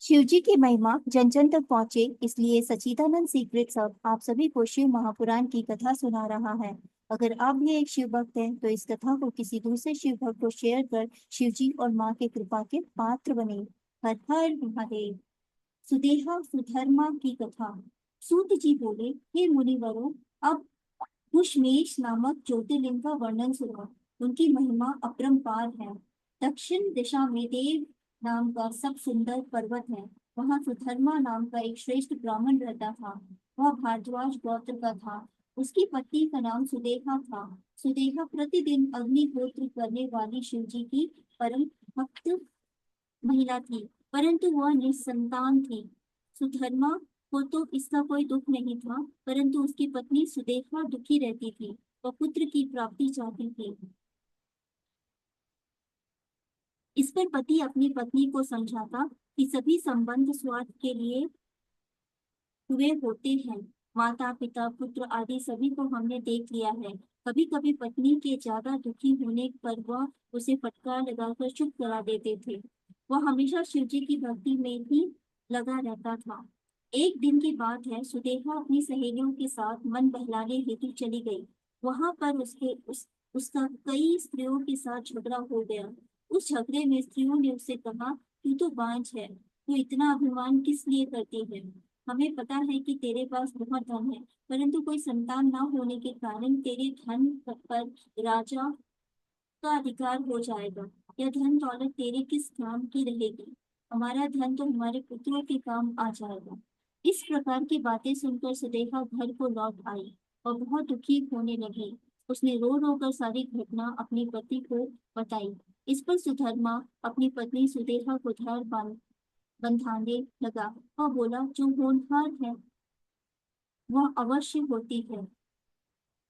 शिव जी की महिमा जन जन तक पहुंचे, इसलिए सच्चिदानंद सीक्रेट सब आप सभी को शिव महापुराण की कथा सुना रहा है। अगर आप भी एक शिव भक्त हैं, तो इस कथा को किसी दूसरे शिव भक्त को शेयर कर शिव जी और माँ के कृपा के पात्र बने। हर हर महादेव। सुदेहा सुधर्मा की कथा। सूत जी बोले, हे मुनिवरों, अब कुशमेश नामक ज्योतिर्लिंग का वर्णन सुनो। उनकी महिमा अपरंपार है। दक्षिण दिशा में देव नाम का सब सुंदर पर्वत है। वहां सुधर्मा नाम का एक श्रेष्ठ ब्राह्मण रहता था। वह भारद्वाज गोत्र का था। उसकी पत्नी का नाम सुदेहा था। सुदेहा प्रतिदिन अग्निहोत्र करने वाली शिव जी की परम भक्त महिला थी, परंतु वह निसंतान थी। सुधर्मा को तो इसका कोई दुख नहीं था, परंतु उसकी पत्नी सुदेहा दुखी रहती थी। वह पुत्र की प्राप्ति चाहती थी। इस पर पति अपनी पत्नी को समझाता कि सभी संबंध स्वार्थ के लिए हुए होते हैं। माता पिता पुत्र आदि सभी को हमने देख लिया है। कभी कभी पत्नी के ज्यादा दुखी होने पर वह उसे फटकार लगाकर चुप करा देते थे। वह हमेशा शिव जी की भक्ति में ही लगा रहता था। एक दिन की बात है, सुदेहा अपनी सहेलियों के साथ मन बहलाने हेतु चली गई। वहां पर उसका कई स्त्रियों के साथ झगड़ा हो गया। उस झगड़े में स्त्रियों ने उससे कहा, तू तो बांझ है, तू इतना अभिमान किस लिए करती है? हमें पता है कि तेरे पास बहुत धन है, परंतु कोई संतान न होने के कारण तेरे धन पर राजा का अधिकार हो जाएगा। यह धन दौलत तेरे किस काम की रहेगी? हमारा धन तो हमारे पुत्रों के काम आ जाएगा। इस प्रकार की बातें सुनकर सुदेहा घर को लौट आई और बहुत दुखी होने लगी। उसने रो रो कर सारी घटना अपने पति को बताई। इस पर सुधर्मा अपनी पत्नी सुदेहा को बंधाने लगा और बोला, जो होनहार है वह अवश्य होती है,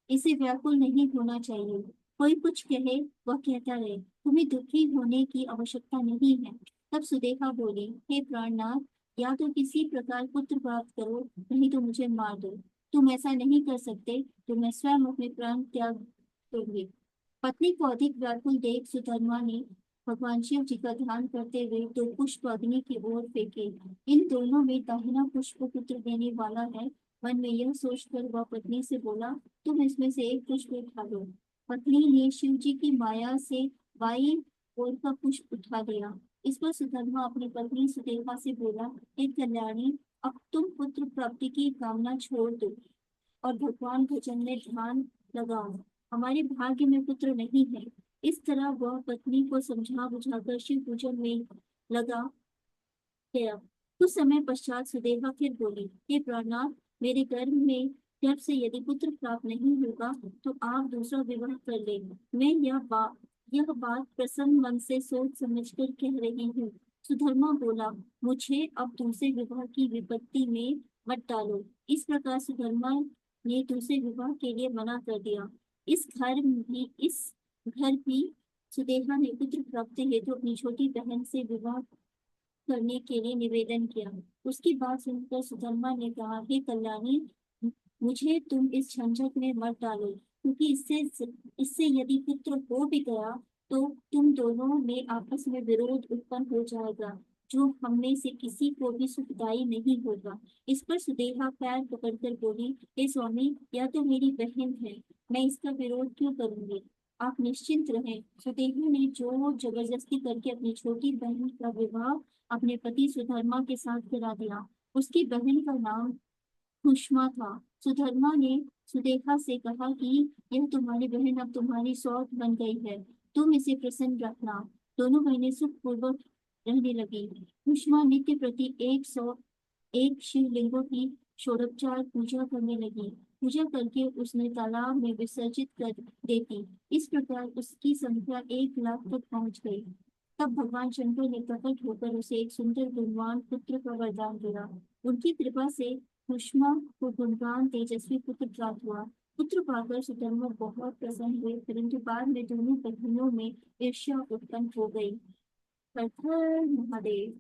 इसे व्याकुल नहीं होना चाहिए। कोई कुछ कहे, वह कहता रहे, तुम्हें दुखी होने की आवश्यकता नहीं है। तब सुदेहा बोली, हे प्राणनाथ, या तो किसी प्रकार पुत्र प्राप्त करो, नहीं तो मुझे मार दो। तुम ऐसा नहीं कर सकते तो मैं स्वयं अपने प्राण त्याग दूंगी। पत्नी को अधिक व्याकुल देख सुधर्मा ने भगवान शिव जी का ध्यान करते हुए दो पुष्प अग्नि की ओर फेंके। इन दोनों में दाहिना पुष्प पुत्र देने वाला है। मन में यह सोचकर वह पत्नी से बोला, तुम इसमें से एक पुष्प उठा लो। पत्नी ने शिव जी की माया से बाई ओर का पुष्प उठा लिया। इस पर सुधर्मा अपनी पत्नी सुदेवा से बोला, हे कल्याणी, अब तुम पुत्र प्राप्ति की कामना छोड़ दो और भगवान भजन में ध्यान लगाओ। हमारे भाग्य में पुत्र नहीं है। इस तरह वह पत्नी को समझा बुझाकर शिव पूजन में लगा गया। कुछ समय पश्चात सुदेवा फिर बोली, हे प्राणनाथ, मेरे गर्भ में गर्भ से यदि पुत्र प्राप्त नहीं होगा तो आप दूसरा विवाह कर ले। मैं यह बात प्रसन्न मन से सोच समझकर कह रही हूँ। सुधर्मा बोला, मुझे अब दूसरे विवाह की विपत्ति में मत डालो। इस प्रकार सुधर्मा ने दूसरे विवाह के लिए मना कर दिया। इस घर भी सुदेहा ने पुत्र प्राप्ति हेतु अपनी छोटी बहन से विवाह करने के लिए निवेदन किया। उसकी बात सुनकर सुधर्मा ने कहा, हे कल्याणी, मुझे तुम इस झंझट में मत डालो, क्योंकि इससे यदि पुत्र हो भी गया तो तुम दोनों में आपस में विरोध उत्पन्न हो जाएगा, जो हम में से किसी को भी सुखदायी नहीं होगा। इस पर सुदेहा पैर पकड़कर बोली, हे स्वामी, यह तो मेरी बहन है, मैं इसका विरोध क्यों करूंगी? आप निश्चिंत रहें। सुदेहा ने जोर जबरदस्ती करके अपनी छोटी बहन का विवाह अपने पति सुधर्मा के साथ करा दिया। उसकी बहन का नाम खुशमा था। सुधर्मा ने सुदेहा से कहा कि यह तुम्हारी बहन अब तुम्हारी सौत बन गई है, तुम इसे प्रसन्न रखना। दोनों बहनें सुखपूर्वक रहने लगी। खुशमा नित्य प्रति 101 शिवलिंगों की षोडोपचार पूजा करने लगी। पूजा करके उसने तालाब में विसर्जित कर देती। इस प्रकार उसकी संख्या 1 लाख तक पहुंच गई। तब भगवान शंकर ने प्रकट होकर उसे एक सुंदर गुणवान पुत्र का वरदान दिया। उनकी कृपा से सुषमा को गुणवान तेजस्वी पुत्र प्राप्त हुआ। पुत्र पाकर सुधर्मा बहुत प्रसन्न हुए, परंतु बाद में दोनों बहनों में ईर्ष्या उत्पन्न हो गई। हर हर महादेव।